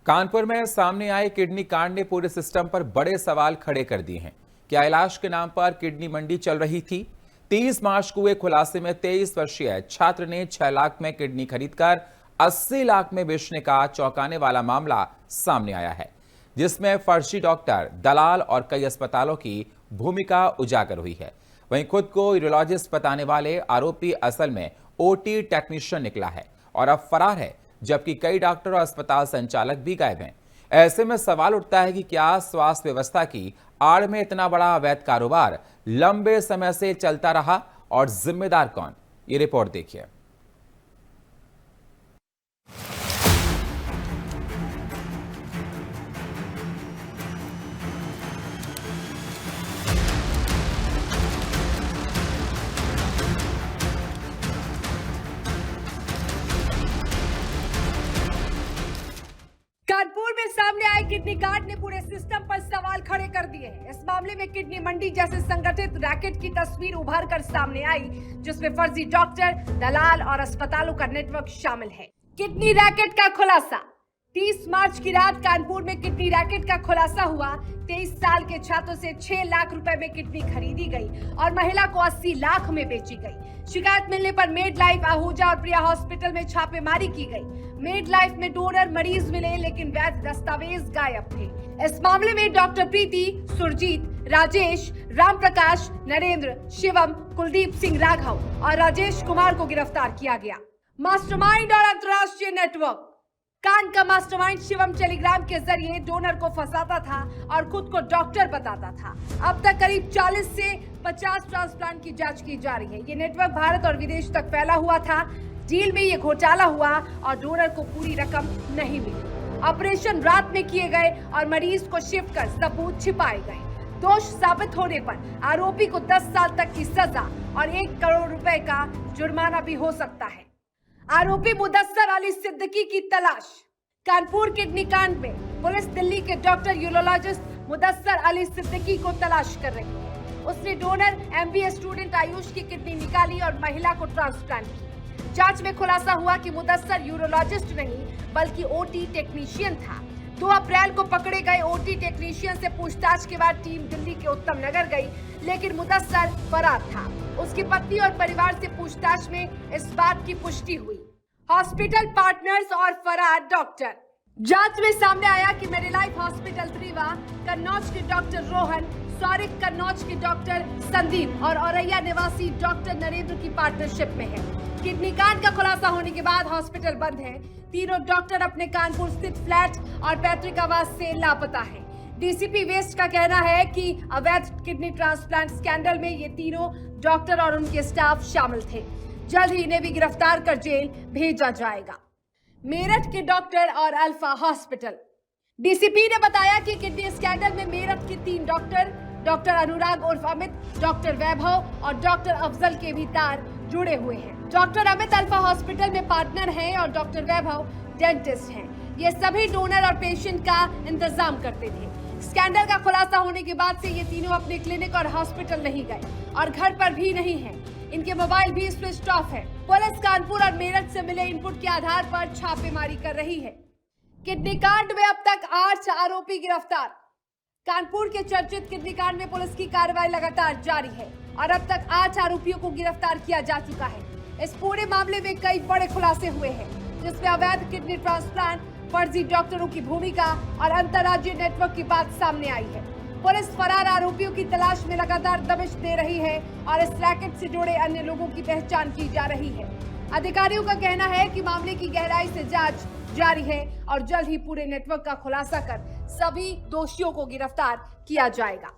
कानपुर में सामने आए किडनी कांड ने पूरे सिस्टम पर बड़े सवाल खड़े कर दिए हैं। क्या इलाज के नाम पर किडनी मंडी चल रही थी? 30 मार्च को हुए खुलासे में 23 वर्षीय छात्र ने 6 लाख में किडनी खरीदकर 80 लाख में बेचने का चौंकाने वाला मामला सामने आया है, जिसमें फर्जी डॉक्टर, दलाल और कई अस्पतालों की भूमिका उजागर हुई है। वहीं खुद को यूरोलॉजिस्ट बताने वाले आरोपी असल में ओटी टेक्नीशियन निकला है और अब फरार है, जबकि कई डॉक्टर और अस्पताल संचालक भी गायब हैं। ऐसे में सवाल उठता है कि क्या स्वास्थ्य व्यवस्था की आड़ में इतना बड़ा अवैध कारोबार लंबे समय से चलता रहा और जिम्मेदार कौन? ये रिपोर्ट देखिए। कानपुर में सामने आए किडनी कांड ने पूरे सिस्टम पर सवाल खड़े कर दिए हैं। इस मामले में किडनी मंडी जैसे संगठित रैकेट की तस्वीर उभर कर सामने आई, जिसमें फर्जी डॉक्टर, दलाल और अस्पतालों का नेटवर्क शामिल है। किडनी रैकेट का खुलासा। 30 मार्च की रात कानपुर में किडनी रैकेट का खुलासा हुआ। 23 साल के छात्रों से 6 लाख रुपए में किडनी खरीदी गई और महिला को 80 लाख में बेची गई। शिकायत मिलने पर मेड लाइफ, आहूजा और प्रिया हॉस्पिटल में छापेमारी की गई। मेड लाइफ में डोनर मरीज मिले, लेकिन वैध दस्तावेज गायब थे। इस मामले में डॉक्टर प्रीति, सुरजीत, राजेश, राम प्रकाश, नरेंद्र, शिवम, कुलदीप सिंह राघव और राजेश कुमार को गिरफ्तार किया गया। मास्टरमाइंड और अंतर्राष्ट्रीय नेटवर्क। कांड का मास्टरमाइंड शिवम टेलीग्राम के जरिए डोनर को फंसाता था और खुद को डॉक्टर बताता था। अब तक करीब 40 से 50 ट्रांसप्लांट की जांच की जा रही है। ये नेटवर्क भारत और विदेश तक फैला हुआ था। डील में ये घोटाला हुआ और डोनर को पूरी रकम नहीं मिली। ऑपरेशन रात में किए गए और मरीज को शिफ्ट कर सबूत छिपाए गए। दोष साबित होने पर आरोपी को 10 साल तक की सजा और 1 करोड़ रुपए का जुर्माना भी हो सकता है। आरोपी मुदस्सर अली सिद्दीकी की तलाश। कानपुर किडनी कांड में पुलिस दिल्ली के डॉक्टर यूरोलॉजिस्ट मुदस्सर अली सिद्दीकी को तलाश कर रही है। उसने डोनर MBA स्टूडेंट आयुष की किडनी निकाली और महिला को ट्रांसप्लांट की। जांच में खुलासा हुआ कि मुदस्सर यूरोलॉजिस्ट नहीं बल्कि OT टेक्नीशियन था। 2 अप्रैल को पकड़े गए OT टेक्नीशियन से पूछताछ के बाद टीम दिल्ली के उत्तम नगर गई, लेकिन मुदस्सर फरार था। उसकी पत्नी और परिवार से पूछताछ में इस बात की पुष्टि हुई। हॉस्पिटल पार्टनर्स और फरार डॉक्टर। जांच में सामने आया कि मेरी लाइफ हॉस्पिटल रीवा, कन्नौज के डॉक्टर रोहन, सौरिक कन्नौज के डॉक्टर संदीप और औरैया निवासी डॉक्टर नरेंद्र की पार्टनरशिप में है। किडनी कांड का खुलासा होने के बाद हॉस्पिटल बंद है। तीनों डॉक्टर अपने कानपुर स्थित फ्लैट और पैतृक आवास से लापता है। DCP वेस्ट का कहना है कि अवैध किडनी ट्रांसप्लांट स्कैंडल में ये तीनों डॉक्टर और उनके स्टाफ शामिल थे। जल्द ही इन्हें भी गिरफ्तार कर जेल भेजा जाएगा। मेरठ के डॉक्टर और अल्फा हॉस्पिटल। DCP ने बताया कि किडनी स्कैंडल में मेरठ के 3 डॉक्टर अनुराग उर्फ अमित, डॉक्टर वैभव और डॉक्टर अफजल के भी तार जुड़े हुए हैं। डॉक्टर अमित अल्फा हॉस्पिटल में पार्टनर हैं और डॉक्टर वैभव डेंटिस्ट हैं। ये सभी डोनर और पेशेंट का इंतजाम करते थे। स्कैंडल का खुलासा होने के बाद से ये तीनों अपने क्लिनिक और हॉस्पिटल नहीं गए और घर पर भी नहीं हैं। इनके मोबाइल भी स्विच ऑफ है। पुलिस कानपुर और मेरठ से मिले इनपुट के आधार पर छापेमारी कर रही है। किडनी कांड में अब तक 8 आरोपी गिरफ्तार। कानपुर के चर्चित किडनी कांड में पुलिस की कार्रवाई लगातार जारी है और अब तक 8 आरोपियों को गिरफ्तार किया जा चुका है। इस पूरे मामले में कई बड़े खुलासे हुए हैं, जिसमें अवैध किडनी ट्रांसप्लांट, फर्जी डॉक्टरों की भूमिका और अंतर्राज्यीय नेटवर्क की बात सामने आई है। पुलिस फरार आरोपियों की तलाश में लगातार दबिश दे रही है और इस रैकेट से जुड़े अन्य लोगों की पहचान की जा रही है। अधिकारियों का कहना है कि मामले की गहराई से जांच जारी है और जल्द ही पूरे नेटवर्क का खुलासा कर सभी दोषियों को गिरफ्तार किया जाएगा।